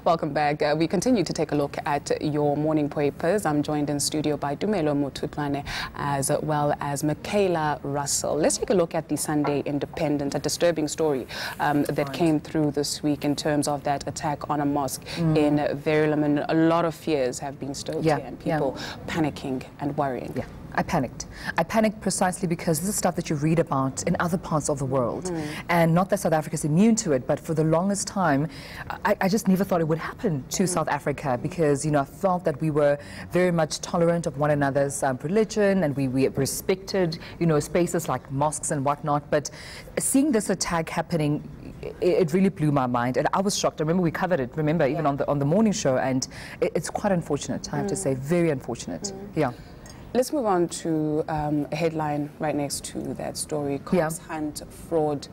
Welcome back. We continue to take a look at your morning papers. I'm joined in studio by Tumelo Mothotoane as well as Michaella Russell. Let's take a look at the Sunday Independent, a disturbing story that came through this week in terms of that attack on a mosque in Verulam. A lot of fears have been stoked here and people panicking and worrying. Yeah. I panicked. I panicked precisely because this is stuff that you read about in other parts of the world. And not that South Africa is immune to it, but for the longest time, I just never thought it would happen to South Africa because, you know, I felt that we were very much tolerant of one another's religion and we respected, you know, spaces like mosques and whatnot. But seeing this attack happening, it really blew my mind, and I was shocked. I remember we covered it, even on the morning show, and it's quite unfortunate, I have to say, very unfortunate. Yeah. Let's move on to a headline right next to that story. Cops hunt fraud.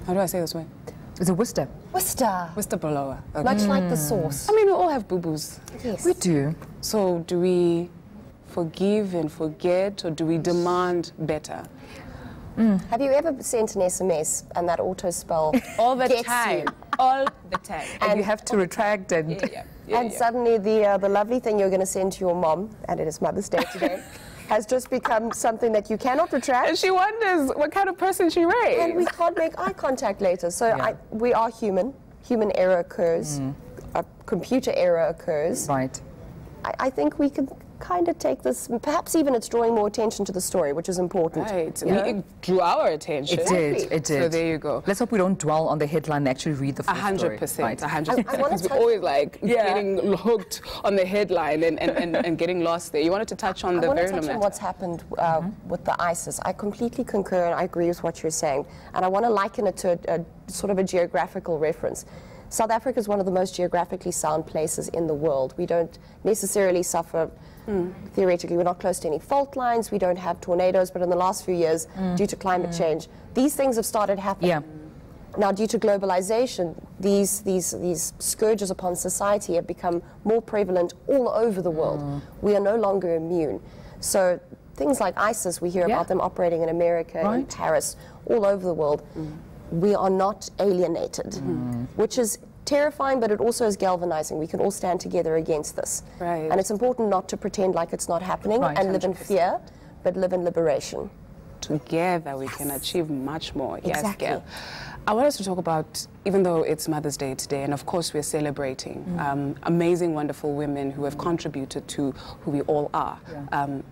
How do I say this word? Is it Worcester? Worcester. Whistleblower. Okay. Much like the sauce. I mean, we all have boo-boos. Yes. We do. So do we forgive and forget, or do we demand better? Have you ever sent an SMS and that auto spell All the gets time. you? All the time. And you have to retract and... And suddenly the lovely thing you're going to send to your mom, and it is Mother's Day today, has just become something that you cannot retract. And she wonders what kind of person she raised. And we can't make eye contact later. So we are human. Human error occurs. A computer error occurs. Right. I think we can kind of take this, perhaps even it's drawing more attention to the story, which is important. Right. It drew our attention. It did. It did. So there you go. Let's hope we don't dwell on the headline and actually read the full story. 100%. Right. 100%. Because we're always like getting hooked on the headline and getting lost there. You wanted to touch on the Verulam matter. I want to touch on what's happened with the ISIS. I completely concur and I agree with what you're saying. And I want to liken it to a sort of a geographical reference. South Africa is one of the most geographically sound places in the world. We don't necessarily suffer, theoretically, we're not close to any fault lines, we don't have tornadoes, but in the last few years, due to climate change, these things have started happening. Now, due to globalization, these scourges upon society have become more prevalent all over the world. We are no longer immune. So things like ISIS, we hear about them operating in America, in Paris, all over the world. We are not alienated, which is terrifying, but it also is galvanizing. We can all stand together against this. Right. And it's important not to pretend like it's not happening and live in fear, but live in liberation. Together we can achieve much more. Exactly. Yes, Gail. I want us to talk about, even though it's Mother's Day today, and of course we're celebrating amazing, wonderful women who have contributed to who we all are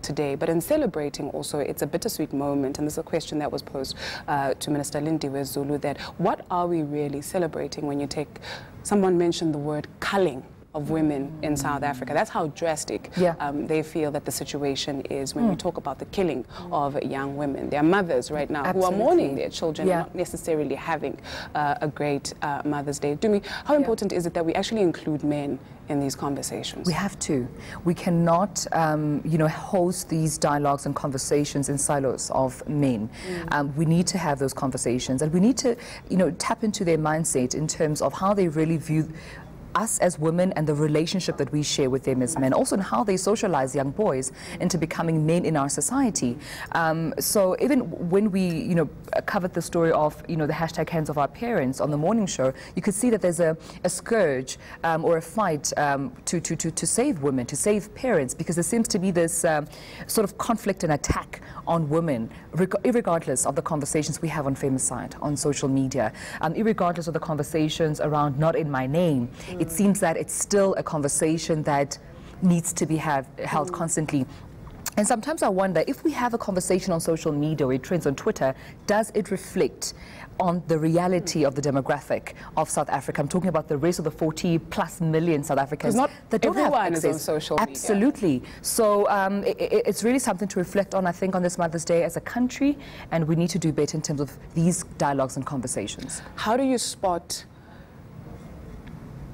today. But in celebrating also, it's a bittersweet moment, and this is a question that was posed to Minister Lindiwe Zulu, that what are we really celebrating when you take, someone mentioned the word culling of women in South Africa. That's how drastic they feel that the situation is when we talk about the killing of young women. There are mothers right now who are mourning their children, not necessarily having a great Mother's Day. Dumi, how important is it that we actually include men in these conversations? We have to. We cannot, you know, host these dialogues and conversations in silos of men. We need to have those conversations, and we need to, you know, tap into their mindset in terms of how they really view us as women and the relationship that we share with them as men, also in how they socialize young boys into becoming men in our society. So even when we, you know, covered the story of, you know, the hashtag Hands of Our Parents on the morning show, you could see that there's a scourge or a fight to save women, to save parents, because there seems to be this sort of conflict and attack on women, irregardless of the conversations we have on Femicide, on social media, irregardless of the conversations around Not in My Name. It seems that it's still a conversation that needs to be held constantly. And sometimes I wonder, if we have a conversation on social media or it trends on Twitter, does it reflect on the reality of the demographic of South Africa? I'm talking about the rest of the 40+ million South Africans that don't have access. Everyone is on social media. Absolutely. So it's really something to reflect on, I think, on this Mother's Day as a country, and we need to do better in terms of these dialogues and conversations. How do you spot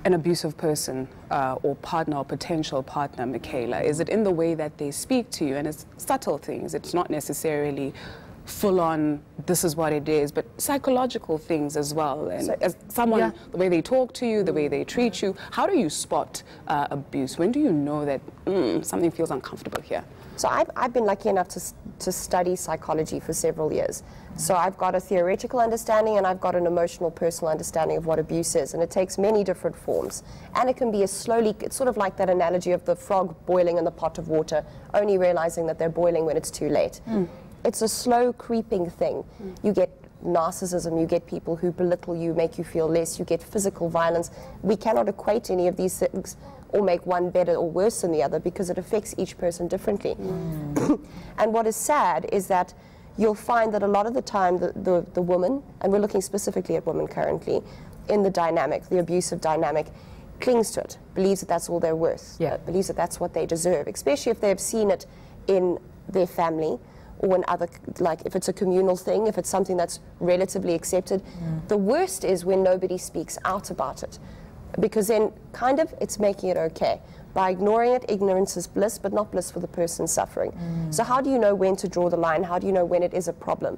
an abusive person or partner or potential partner, Michaella? Is it in the way that they speak to you? And it's subtle things. It's not necessarily full on, this is what it is, but psychological things as well. And so, as someone, the way they talk to you, the way they treat you, how do you spot abuse? When do you know that something feels uncomfortable here? So I've been lucky enough to study psychology for several years. So I've got a theoretical understanding and I've got an emotional, personal understanding of what abuse is. And it takes many different forms. And it can be it's sort of like that analogy of the frog boiling in the pot of water, only realizing that they're boiling when it's too late. It's a slow creeping thing. You get narcissism, you get people who belittle you, make you feel less, you get physical violence. We cannot equate any of these things or make one better or worse than the other because it affects each person differently. And what is sad is that you'll find that a lot of the time the woman, and we're looking specifically at women currently, in the dynamic, the abusive dynamic, clings to it, believes that that's all they're worth, believes that that's what they deserve, especially if they've seen it in their family or in other, like if it's a communal thing, if it's something that's relatively accepted. The worst is when nobody speaks out about it, because then kind of it's making it okay. By ignoring it, ignorance is bliss, but not bliss for the person suffering. So how do you know when to draw the line? How do you know when it is a problem?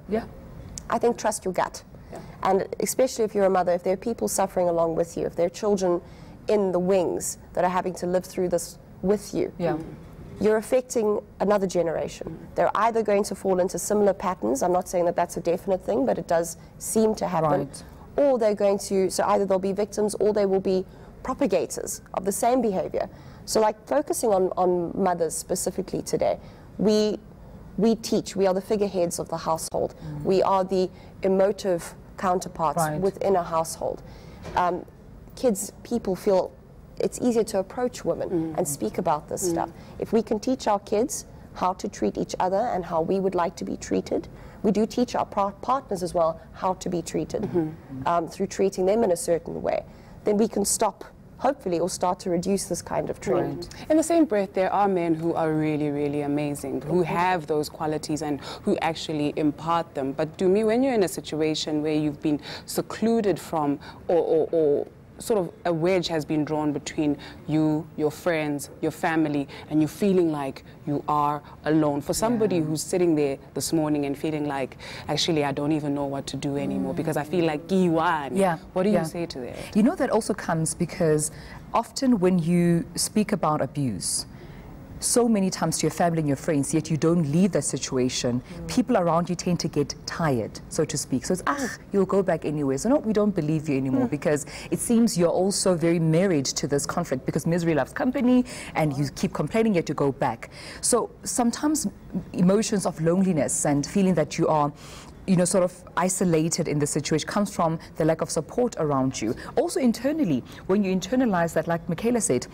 I think trust your gut. And especially if you're a mother, if there are people suffering along with you, if there are children in the wings that are having to live through this with you, you're affecting another generation. They're either going to fall into similar patterns, I'm not saying that that's a definite thing, but it does seem to happen, or they're going to, so either they'll be victims or they will be propagators of the same behavior. So like focusing on mothers specifically today, we teach, we are the figureheads of the household. We are the emotive counterparts within a household. People feel it's easier to approach women and speak about this stuff. If we can teach our kids how to treat each other and how we would like to be treated, we do teach our partners as well how to be treated through treating them in a certain way, then we can stop, hopefully, or start to reduce this kind of trend. In the same breath, there are men who are really, really amazing, who have those qualities and who actually impart them. But Dumi, when you're in a situation where you've been secluded from or sort of a wedge has been drawn between you, your friends, your family, and you're feeling like you are alone. For somebody who's sitting there this morning and feeling like, actually, I don't even know what to do anymore because I feel like Giwan. What do you say to that? You know, that also comes because often when you speak about abuse, so many times to your family and your friends, yet you don't leave that situation, people around you tend to get tired, so to speak. So it's, you'll go back anyway. So no, we don't believe you anymore because it seems you're also very married to this conflict because misery loves company and you keep complaining yet you go back. So sometimes emotions of loneliness and feeling that you are sort of isolated in the situation comes from the lack of support around you. Also internally, when you internalize that, like Michaella said,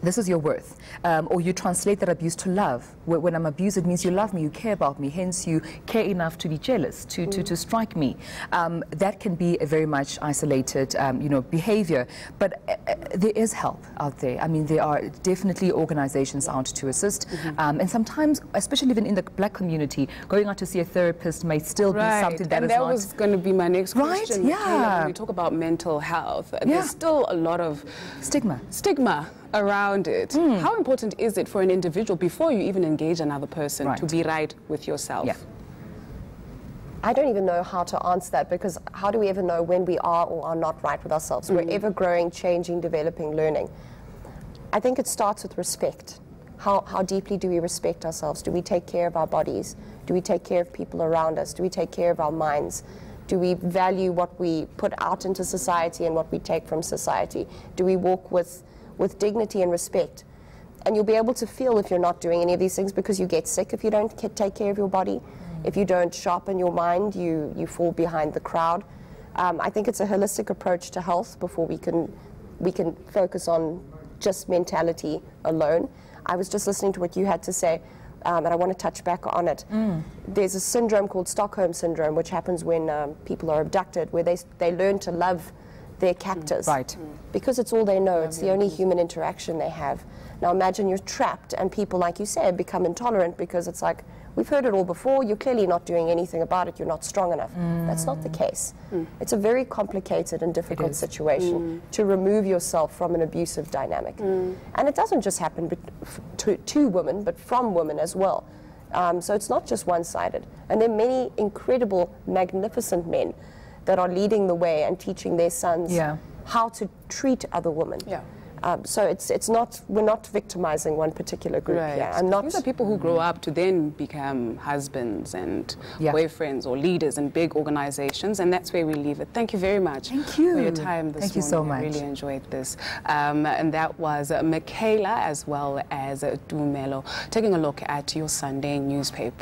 this is your worth, or you translate that abuse to love. When I'm abused, it means you love me, you care about me, hence you care enough to be jealous, to strike me. That can be a very much isolated, behavior. But there is help out there. I mean, there are definitely organizations out to assist. And sometimes, especially even in the black community, going out to see a therapist may still be something that and is that not... was going to be my next question. When we talk about mental health, there's still a lot of stigma around it. How important is it for an individual before you even engage another person to be right with yourself? I don't even know how to answer that because how do we ever know when we are or are not right with ourselves? We're ever growing, changing, developing, learning. I think it starts with respect. How deeply do we respect ourselves? Do we take care of our bodies? Do we take care of people around us? Do we take care of our minds? Do we value what we put out into society and what we take from society? Do we walk with dignity and respect? And you'll be able to feel if you're not doing any of these things because you get sick if you don't take care of your body. If you don't sharpen your mind, you fall behind the crowd. I think it's a holistic approach to health before we can focus on just mentality alone. I was just listening to what you had to say, and I want to touch back on it. There's a syndrome called Stockholm Syndrome, which happens when people are abducted, where they learn to love their captors. Because it's all they know, it's the only human interaction they have. Now imagine you're trapped and people, like you said, become intolerant because it's like, we've heard it all before, you're clearly not doing anything about it, you're not strong enough. That's not the case. It's a very complicated and difficult situation to remove yourself from an abusive dynamic. And it doesn't just happen to women, but from women as well. So it's not just one-sided. And there are many incredible, magnificent men that are leading the way and teaching their sons how to treat other women. So it's not, we're not victimizing one particular group here. And these are people who grow up to then become husbands and boyfriends or leaders in big organizations, and that's where we leave it. Thank you very much for your time this morning. Thank you so much. I really enjoyed this. And that was Michaella as well as Tumelo, taking a look at your Sunday newspaper.